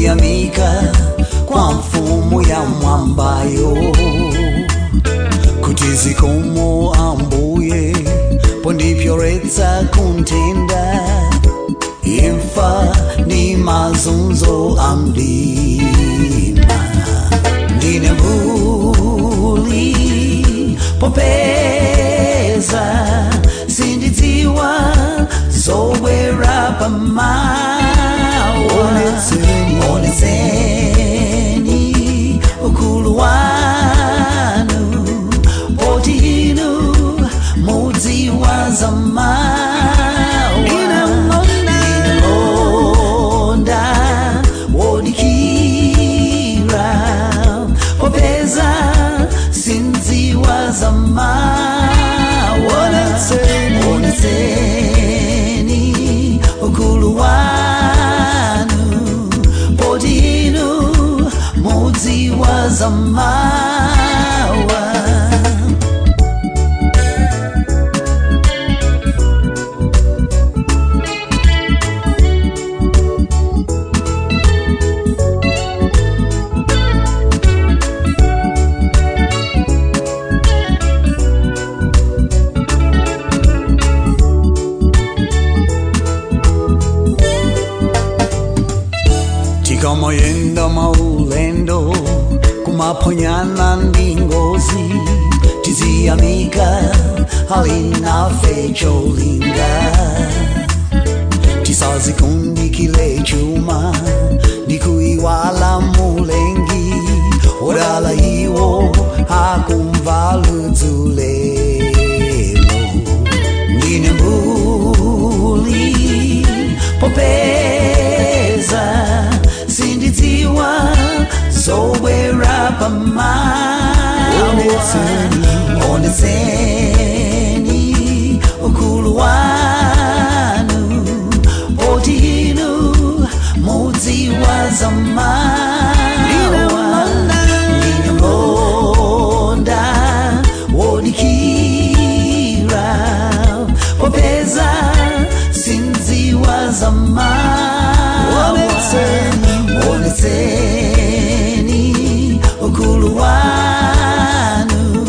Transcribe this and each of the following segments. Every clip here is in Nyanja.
tiziyamika kwa mfumo ya mwambayo kuti zikomo ambuye pondipyoretsa kuntenda imfa ni mazunzo amdima ndine mbuli popeza sindidziwa zobwera pamawa onetseni ukulu wanu poti inu mudziwa zamawa inalonda wodikira popeza sindziwa zamawa onetseni ukulu wanu poti inu mudziwa zamawa. Kama yenda maulendo kumaponyana ndingozi tiziyamika halina fecholinga tisazikundikile chuma ndikuiwala mulengi odala iwo hakumvaludzulelo ndine mbuli popeza sindidziwa zobwera pamawa onetseni ukulu wanu poti inu mudziwa zamawa ndinalonda wodikira popeza sindziwa zamawa onetseni ukulu wanu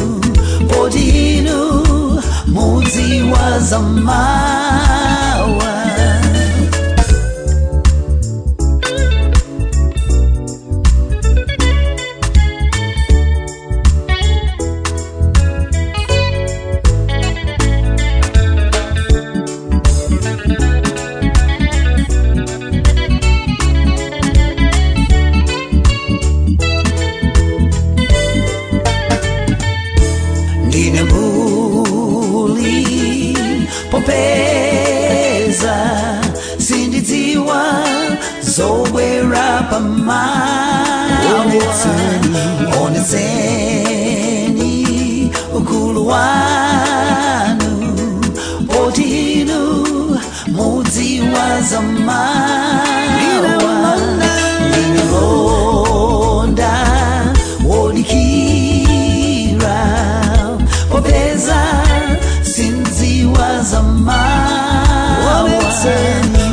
poti inu mudziwa zamawa. Ndine mbuli popeza sindidziwa zobwera pamawa onetseni ukulu wanu poti inu mudziwa zamawa ndinalonda wodikira popeza sindziwa zamawa onetseni